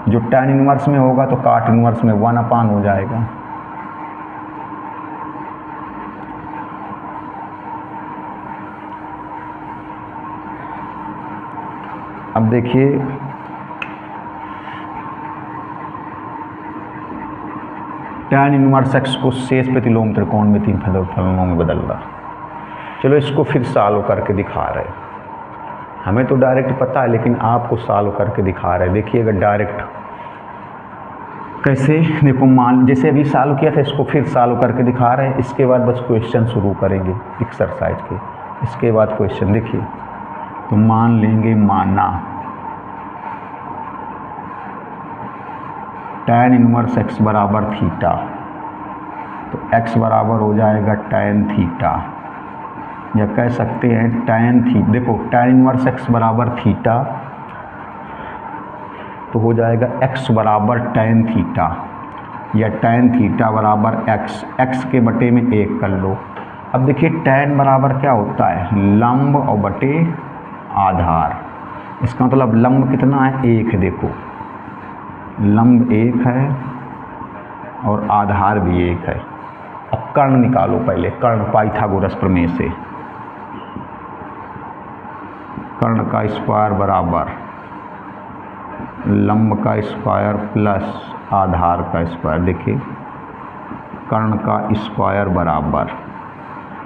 जो टैन इनवर्स में होगा तो काट इनवर्स में 1 अपान हो जाएगा। अब देखिए टैन इनवर्स एक्स को शेष प्रतिलोम त्रिकोण में 3 फलनों में बदल रहा। चलो इसको फिर सॉल्व करके दिखा रहे, हमें तो डायरेक्ट पता है लेकिन आपको सॉल्व करके दिखा रहे। देखिएगा डायरेक्ट कैसे, देखो मान जैसे अभी सॉल्व किया था इसको फिर सॉल्व करके दिखा रहे हैं। इसके बाद बस क्वेश्चन शुरू करेंगे एक्सरसाइज के, इसके बाद क्वेश्चन। देखिए तो मान लेंगे, माना टैन इनवर्स एक्स बराबर थीटा, तो एक्स बराबर हो जाएगा टैन थीटा, या कह सकते हैं टैन थीटा। देखो टैन इनवर्स एक्स बराबर थीटा तो हो जाएगा एक्स बराबर टैन थीटा, या टैन थीटा बराबर एक्स, एक्स के बटे में 1 कर लो। अब देखिए टैन बराबर क्या होता है, लंब और बटे आधार। इसका मतलब लंब कितना है, 1 है, देखो लंब 1 है और आधार भी 1 है। अब कर्ण निकालो पहले, कर्ण पाइथागोरस प्रमेय से, कर्ण का स्क्वायर बराबर लंब का स्क्वायर प्लस आधार का स्क्वायर। देखिए कर्ण का स्क्वायर बराबर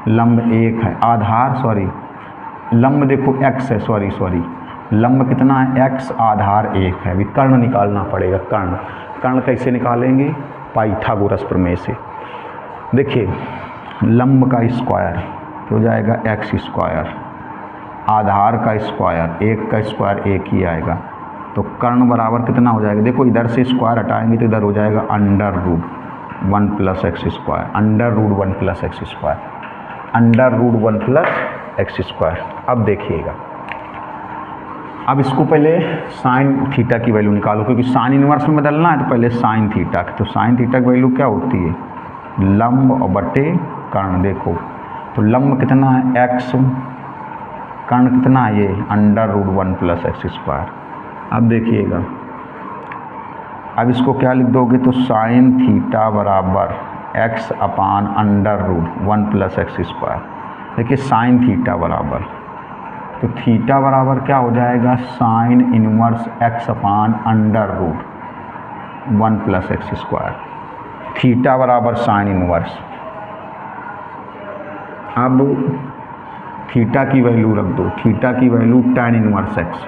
लंब 1 है, आधार सॉरी लंब देखो x है, सॉरी लंब कितना है x, आधार 1 है। अभी कर्ण निकालना पड़ेगा, कर्ण, कर्ण कैसे निकालेंगे, पाइथागोरस प्रमेय से। देखिए लंब का स्क्वायर तो हो जाएगा x स्क्वायर, आधार का स्क्वायर 1 का स्क्वायर 1 ही आएगा, तो कर्ण बराबर कितना हो जाएगा, देखो इधर से स्क्वायर हटाएंगे तो इधर हो जाएगा under root 1 plus x square, under root 1 plus x square, under root 1 plus x square. अब देखिएगा, अब इसको पहले साइन थीटा की वैल्यू निकालो, क्योंकि साइन इनवर्स में बदलना है तो पहले साइन थीटा। तो साइन थीटा की वैल्यू क्या होती है, लंब और बटे कर्ण। देखो तो लंब कितना है x, कर्ण कितना है ये under root 1 plus x square. अब देखिएगा, अब इसको क्या लिख दोगे, तो साइन थीटा बराबर x upon under root 1 plus x square. देखिए साइन थीटा बराबर, तो थीटा बराबर क्या हो जाएगा, sine inverse x upon under root 1 plus x square, theta बराबर साइन इनवर्स। अब थीटा की वैल्यू रख दो, थीटा की वैल्यू टैन इनवर्स x,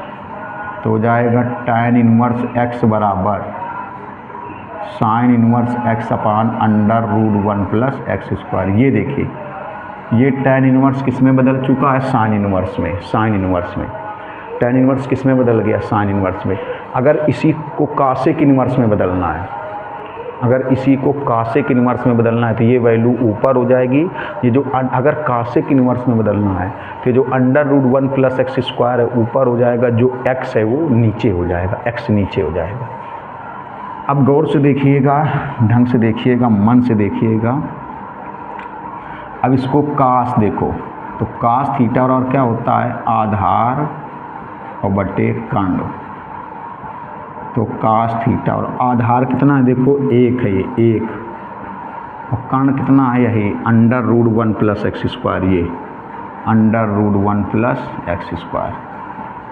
तो हो जाएगा tan इनवर्स x बराबर sine inverse x upon under root 1 plus x square. ये देखिए ये tan इनवर्स किस में बदल चुका है, साइन इनवर्स में। साइन इनवर्स में tan इनवर्स किस में बदल गया, साइन इनवर्स में। अगर इसी को कासेक इनवर्स में बदलना है, अगर इसी को कासेक इनवर्स में बदलना है तो ये वैल्यू ऊपर हो जाएगी। ये जो अगर कासेक इनवर्स में बदलना है तो जो under root 1 plus x square है ऊपर हो जाएगा, जो x है वो नीचे हो जाएगा, x नीचे हो जाएगा। अब गौर से देखिएगा, ढंग से देखिएगा, मन से देखिएगा। अब इसको कास देखो तो कास थीटा और क्या होता है, आधार और बटे कर्ण। तो कास थीटा और आधार कितना है देखो, एक है ये एक, और कर्ण कितना है यही under root 1 plus x square, ये under root 1 plus x square.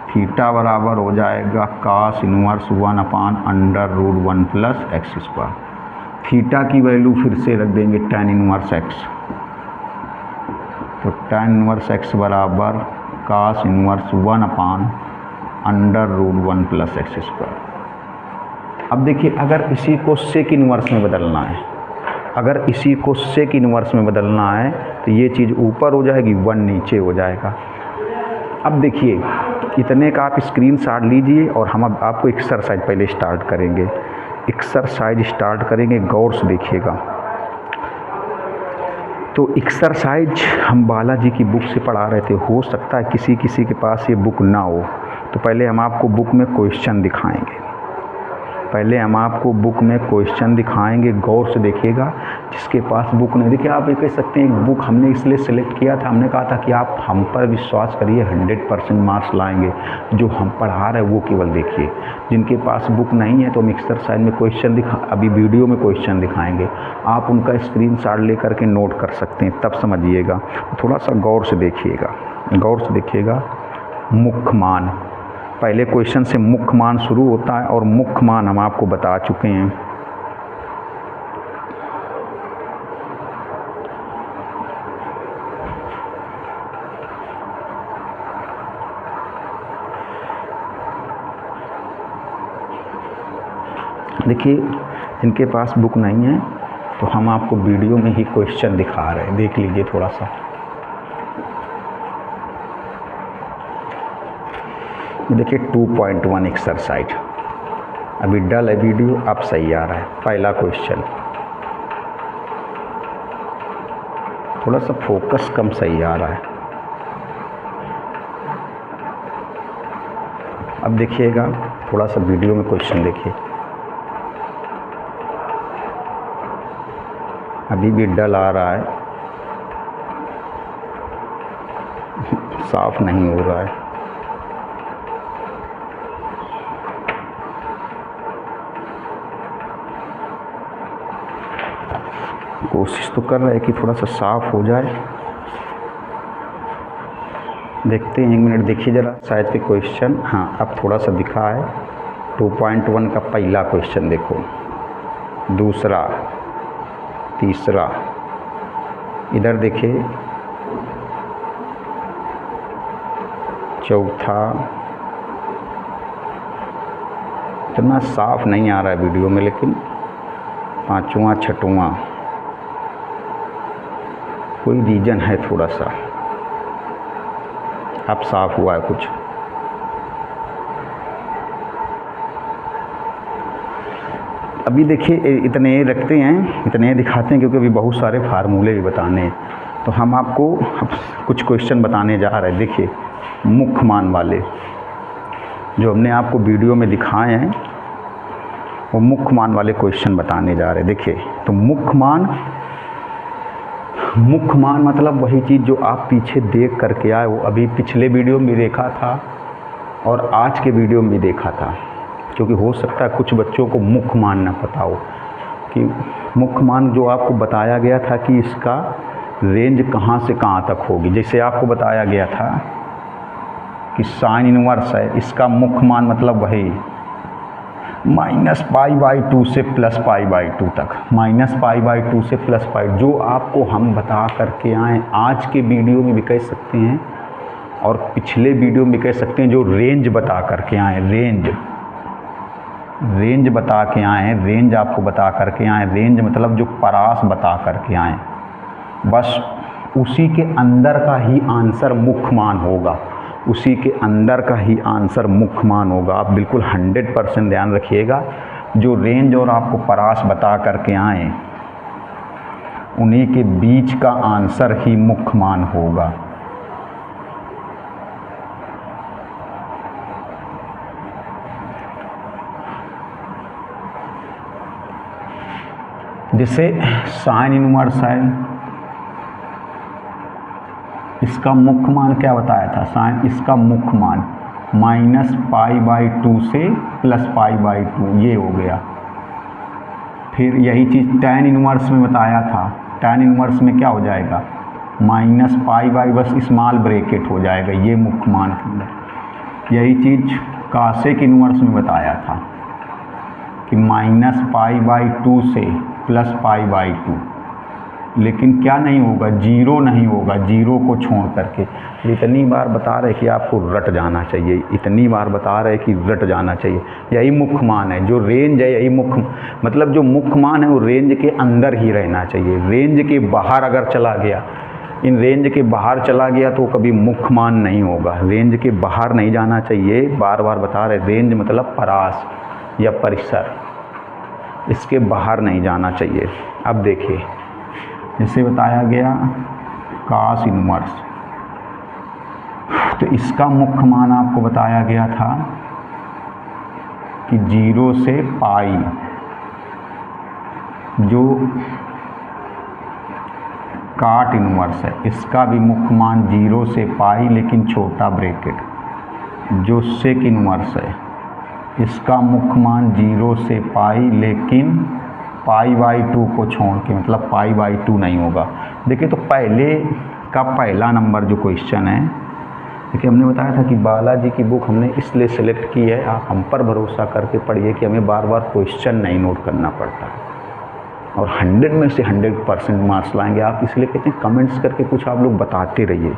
Theta बराबर हो जाएगा cos inverse 1 upon under root 1 plus x square. Theta की वैल्यू फिर से रख देंगे tan इनवर्स एक्स, तो tan इनवर्स एक्स बराबर cos inverse 1 upon under root 1 plus x square. अब देखिए अगर इसी को सेक इनवर्स में बदलना है, अगर इसी को सेक इनवर्स में बदलना है तो ये चीज़ ऊपर हो जाएगी, 1 नीचे हो जाएगा। अब देखिए इतने का आप स्क्रीनशॉट लीजिए और हम अब आपको एक्सरसाइज पहले स्टार्ट करेंगे। एक्सरसाइज स्टार्ट करेंगे, गौर से देखिएगा। तो एक्सरसाइज हम बालाजी की बुक से पढ़ा रहे थे, हो सकता है किसी किसी के पास ये बुक ना हो, तो पहले हम आपको बुक में क्वेश्चन दिखाएंगे। पहले हम आपको बुक में क्वेश्चन दिखाएंगे, गौर से देखिएगा। जिसके पास बुक नहीं, देखिए आप ये कह सकते हैं बुक हमने इसलिए सिलेक्ट किया था, हमने कहा था कि आप हम पर विश्वास करिए 100% मार्क्स लाएंगे, जो हम पढ़ा रहे हैं वो केवल देखिए। जिनके पास बुक नहीं है तो हम एक्सरसाइज में क्वेश्चन अभी वीडियो में क्वेश्चन दिखाएंगे, आप उनका स्क्रीनशॉट लेकर के नोट कर सकते हैं, तब समझिएगा। थोड़ा सा गौर से देखिएगा, गौर से देखिएगा। मुख्य मान, पहले क्वेश्चन से मुख्य मान शुरू होता है और मुख्य मान हम आपको बता चुके हैं। देखिए जिनके पास बुक नहीं है तो हम आपको वीडियो में ही क्वेश्चन दिखा रहे हैं, देख लीजिए थोड़ा सा। देखिए 2.1 एक्सरसाइज, अभी डल है वीडियो, अब सही आ रहा है। पहला क्वेश्चन थोड़ा सा फोकस कम सही आ रहा है। अब देखिएगा थोड़ा सा वीडियो में क्वेश्चन देखिए, अभी भी डल आ रहा है, साफ नहीं हो रहा है। कोशिश तो कर रहे हैं कि थोड़ा सा साफ हो जाए। देखते हैं, 1 मिनट देखिए ज़रा, शायद पे क्वेश्चन, हाँ अब थोड़ा सा दिखा है। 2.1 का पहला क्वेश्चन देखो, दूसरा, तीसरा, इधर देखिए चौथा। इतना साफ नहीं आ रहा है वीडियो में, लेकिन पाँचवा, छठवां, कोई रीजन है थोड़ा सा, अब साफ हुआ है कुछ। अभी देखिए इतने रखते हैं, इतने दिखाते हैं क्योंकि अभी बहुत सारे फार्मूले भी बताने हैं, तो हम आपको कुछ क्वेश्चन बताने जा रहे हैं। देखिए मुख्य मान वाले जो हमने आपको वीडियो में दिखाए हैं, वो मुख्य मान वाले क्वेश्चन बताने जा रहे हैं। देखिए तो मुख्य मान मतलब वही चीज़ जो आप पीछे देख करके आए, वो अभी पिछले वीडियो में भी देखा था और आज के वीडियो में भी देखा था। क्योंकि हो सकता है कुछ बच्चों को मुख्य मान ना पता हो कि मुख्य मान जो आपको बताया गया था कि इसका रेंज कहाँ से कहाँ तक होगी। जैसे आपको बताया गया था कि साइन इनवर्स है, इसका मुख्य मान मतलब वही -π/2 से +π/2 तक, -π/2 से +π, जो आपको हम बता करके आए। आज के वीडियो में भी कह सकते हैं और पिछले वीडियो में कह सकते हैं जो रेंज बता करके आए, रेंज बता के आए हैं, रेंज आपको बता करके आए, रेंज मतलब जो परास बता करके आए, बस उसी के अंदर का ही आंसर मुख्य मान होगा, उसी के अंदर का ही आंसर मुख्य मान होगा। आप बिल्कुल 100% ध्यान रखिएगा, जो रेंज और आपको परास बता करके आए उन्हीं के बीच का आंसर ही मुख्य मान होगा। जैसे साइन इनवर्स है, इसका मुख्य मान क्या बताया था, साइन इसका मुख्य मान -π/2 से +π/2 ये हो गया। फिर यही चीज़ tan इनवर्स में बताया था, tan इनवर्स में क्या हो जाएगा, -π/ बस स्मॉल ब्रैकेट हो जाएगा ये मुख्य मान के अंदर। यही चीज़ cosec इनवर्स में बताया था कि -π/2 से +π/2, लेकिन क्या नहीं होगा, जीरो नहीं होगा, जीरो को छोड़ करके। इतनी बार बता रहे कि आपको रट जाना चाहिए, इतनी बार बता रहे कि रट जाना चाहिए। यही मुख्य मान है, जो रेंज है यही मुख्य, मतलब जो मुख्य मान है वो रेंज के अंदर ही रहना चाहिए। रेंज के बाहर अगर चला गया, इन रेंज के बाहर चला गया तो कभी मुख्य मान नहीं होगा। रेंज के बाहर नहीं जाना चाहिए, बार बार बता रहे, रेंज मतलब परास या परिसर, इसके बाहर नहीं जाना चाहिए। अब देखिए, जैसे बताया गया cos इनवर्स, तो इसका मुख्य मान आपको बताया गया था कि 0 से पाई, जो काट इनवर्स है इसका भी मुख्य मान 0 से पाई लेकिन छोटा ब्रैकेट। जो सेक इनवर्स है इसका मुख्य मान 0 से पाई लेकिन π/2 को छोड़ के, मतलब π/2 नहीं होगा। देखिए, तो पहले का पहला नंबर जो क्वेश्चन है, देखिए हमने बताया था कि बालाजी की बुक हमने इसलिए सेलेक्ट की है, आप हम पर भरोसा करके पढ़िए कि हमें बार बार क्वेश्चन नहीं नोट करना पड़ता और 100 में से 100% मार्क्स लाएंगे आप। इसलिए कहते हैं कमेंट्स करके कुछ आप लोग बताते रहिए।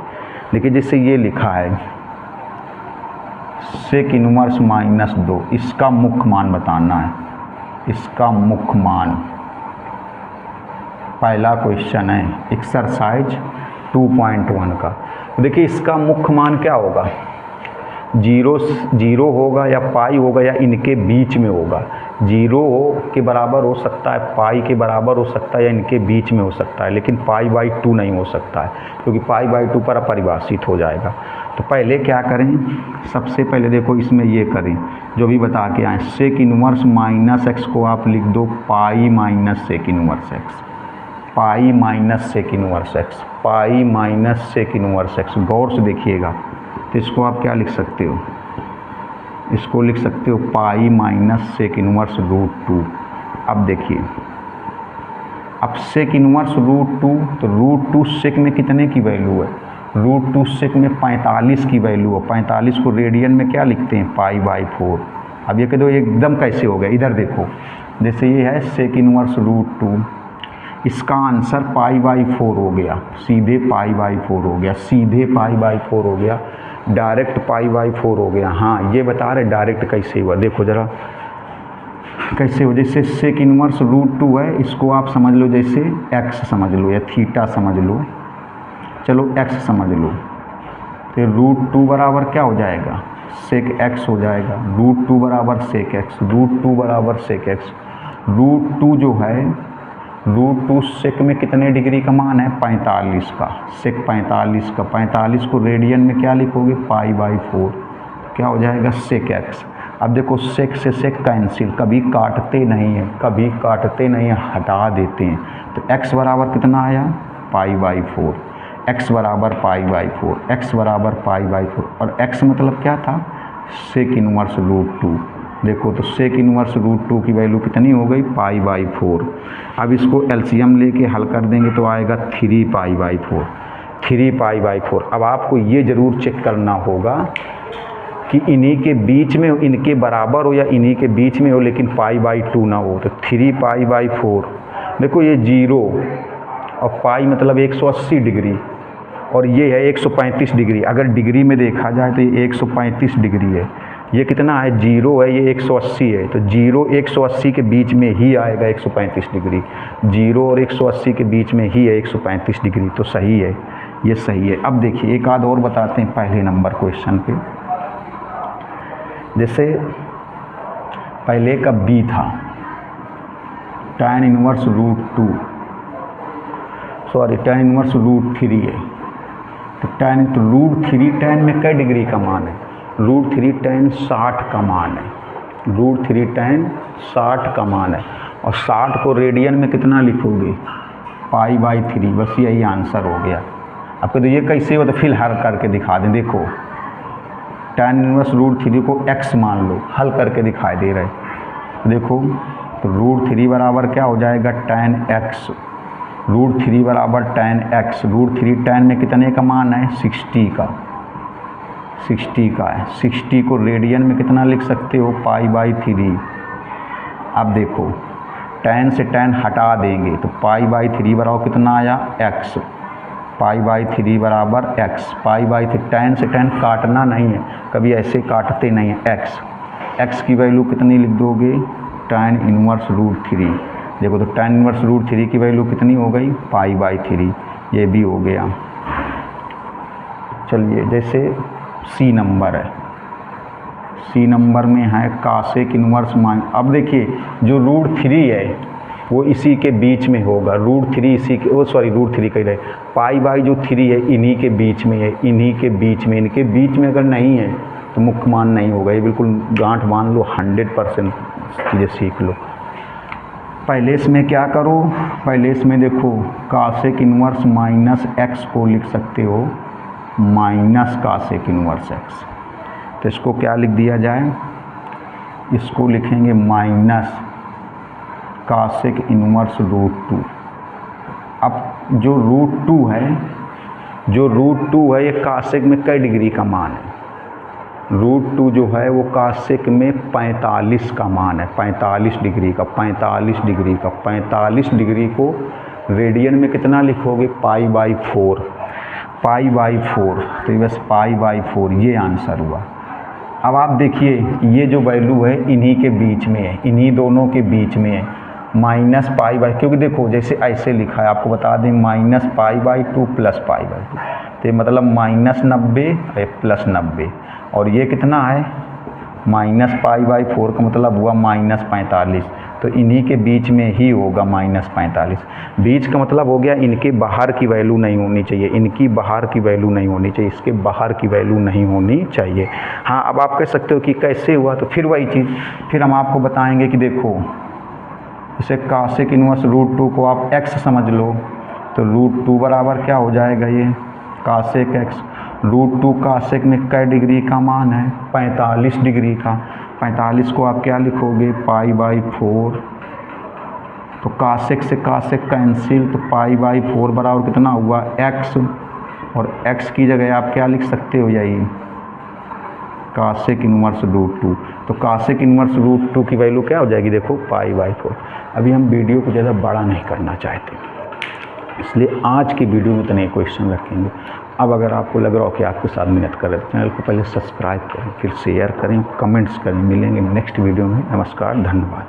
देखिए, जैसे ये लिखा है सेक इनवर्स -2, इसका मुख्य मान बताना है, इसका मुख्य मान। पहला क्वेश्चन है एक्सरसाइज 2.1 का। देखिए, इसका मुख्य मान क्या होगा, 0 होगा या पाई होगा या इनके बीच में होगा। 0 के बराबर हो सकता है, पाई के बराबर हो सकता है या इनके बीच में हो सकता है, लेकिन π/2 नहीं हो सकता है क्योंकि π/2 पर अपरिभाषित हो जाएगा। तो पहले क्या करें, सबसे पहले देखो इसमें ये करें जो भी बता के आए, सेक इनवर्स -x को आप लिख दो pi minus sec inverse x, pi minus sec inverse x, pi minus sec inverse x। गौर से देखिएगा, तो इसको आप क्या लिख सकते हो, इसको लिख सकते हो पाई माइनस सेक इनवर्स √2। अब देखिए, अब सेक इनवर्स √2, तो √2 सेक में कितने की वैल्यू है, √2 सेक में 45 की वैल्यू है। 45 को रेडियन में क्या लिखते हैं, π/4। अब ये कह दो एकदम कैसे हो गया, इधर देखो, जैसे ये है सेक इनवर्स √2, इसका आंसर π/4 हो गया, सीधे π/4 हो गया, सीधे π/4 हो गया, डायरेक्ट π/4 हो गया। हाँ, ये बता रहे डायरेक्ट कैसे हुआ, देखो ज़रा कैसे हो। जैसे सेक इनवर्स √2 है, इसको आप समझ लो जैसे x समझ लो या थीटा समझ लो, चलो x समझ लो, तो √2 बराबर क्या हो जाएगा, सेक x हो जाएगा। √2 बराबर सेक x, √2 बराबर सेक x। √2 जो है, √2 सेक में कितने डिग्री का मान है, 45 का, सेक 45 का। 45 को रेडियन में क्या लिखोगे, π/4, क्या हो जाएगा, सेक x। अब देखो, सेक से सेक कैंसिल, कभी काटते नहीं हैं, कभी काटते नहीं हैं, हटा देते हैं। तो x बराबर कितना आया, π/4, x बराबर π/4, x बराबर π/4, और x मतलब क्या था, सेक इनवर्स √2। देखो, तो सेक इनवर्स √2 की वैल्यू कितनी हो गई, π/4। अब इसको एलसीएम लेके हल कर देंगे तो आएगा 3π/4, 3π/4। अब आपको ये ज़रूर चेक करना होगा कि इन्हीं के बीच में, इनके बराबर हो या इन्हीं के बीच में हो, लेकिन π/2 ना हो। तो 3π/4, देखो ये 0 और पाई मतलब 180 डिग्री और ये है 135 डिग्री। अगर डिग्री में देखा जाए तो ये 135 डिग्री है। ये कितना है, 0 है, ये 180 है, तो 0 180 के बीच में ही आएगा 135 डिग्री। 0 और 180 के बीच में ही है 135 डिग्री, तो सही है, ये सही है। अब देखिए एक आध और बताते हैं पहले नंबर क्वेश्चन पे। जैसे पहले का b था tan inverse √2, sorry tan inverse √3 है, तो tan तो √3 tan में कई डिग्री का मान है, √3 tan 60 का मान है, √3 tan 60 का मान है, और 60 को रेडियन में कितना लिखोगे, π/3, बस यही आंसर हो गया। आपको तो ये कैसे हो, तो फिर हल करके दिखा दें। देखो tan इनवर्स √3 को x मान लो, हल करके दिखाई दे रहा है। तो देखो तो √3 बराबर क्या हो जाएगा, tan x, √3 बराबर tan x, √3 tan में कितने का मान है, 60 का, 60 का है। 60 को रेडियन में कितना लिख सकते हो, π/3। अब देखो tan से tan हटा देंगे तो π/3 बराबर कितना आया, x, π/3 बराबर x, π/3, tan से tan काटना नहीं है, कभी ऐसे काटते नहीं है, x की वैल्यू कितनी लिख दोगे, tan इनवर्स √3। देखो तो tan इनवर्स √3 की वैल्यू कितनी हो गई, π/3, ये भी हो गया। चलिए जैसे सी नंबर है, सी नंबर में है कासेक इनवर्स माइन। अब देखिए जो √3 है वो इसी के बीच में होगा, √3 इसी के, √3 कह रहे, π/3 है इन्हीं के बीच में है, इन्हीं के बीच में, इनके बीच में अगर नहीं है तो मुख्य मान नहीं होगा। ये बिल्कुल गांठ बांध लो, 100% चीज़ें सीख लो। पहले इसमें क्या करो, पहले इसमें देखो कासेक इनवर्स माइनस x को लिख सकते हो, माइनस कासेक इनवर्स x, तो इसको क्या लिख दिया जाए, इसको लिखेंगे माइनस कासेक इनवर्स √2। अब जो √2 है, जो √2 है ये कासेक में कई डिग्री का मान है, √2 जो है वो कासेक में 45 का मान है, 45 डिग्री का, 45 डिग्री का, 45 डिग्री को रेडियन में कितना लिखोगे, π/4, π/4, तो ये बस π/4, ये आंसर हुआ। अब आप देखिए ये जो वैल्यू है इन्हीं के बीच में है, इन्हीं दोनों के बीच में है, माइनस π/, क्योंकि देखो जैसे ऐसे लिखा है, आपको बता दें माइनस π/2 प्लस π/2, तो ये मतलब -90 प्लस 90, और ये कितना है, माइनस π/4 का मतलब हुआ -45, तो इन्हीं के बीच में ही होगा -45। बीच का मतलब हो गया इनके बाहर की वैल्यू नहीं होनी चाहिए, इनकी बाहर की वैल्यू नहीं होनी चाहिए, इसके बाहर की वैल्यू नहीं होनी चाहिए। हाँ अब आप कह सकते हो कि कैसे हुआ, तो फिर वही चीज़, फिर हम आपको बताएंगे कि देखो जैसे कासेक इनवर्स √2 को आप x समझ लो, तो √2 बराबर क्या हो जाएगा, ये कासेक x, √2 कासेक में कई डिग्री का मान है, 45 डिग्री का, 45 को आप क्या लिखोगे, π/4, तो कासेक से कासेक कैंसिल, तो π/4 बराबर कितना हुआ, x, और x की जगह आप क्या लिख सकते हो, यही कासेक इनवर्स √2, तो कासेक इनवर्स √2 की वैल्यू क्या हो जाएगी, देखो π/4। अभी हम वीडियो को ज़्यादा बड़ा नहीं करना चाहते, इसलिए आज की वीडियो में इतने क्वेश्चन रखेंगे। अब अगर आपको लग रहा हो कि आपके साथ मेहनत कर रहे हैं, चैनल को पहले सब्सक्राइब करें, फिर शेयर करें, कमेंट्स करें। मिलेंगे नेक्स्ट वीडियो में। नमस्कार, धन्यवाद।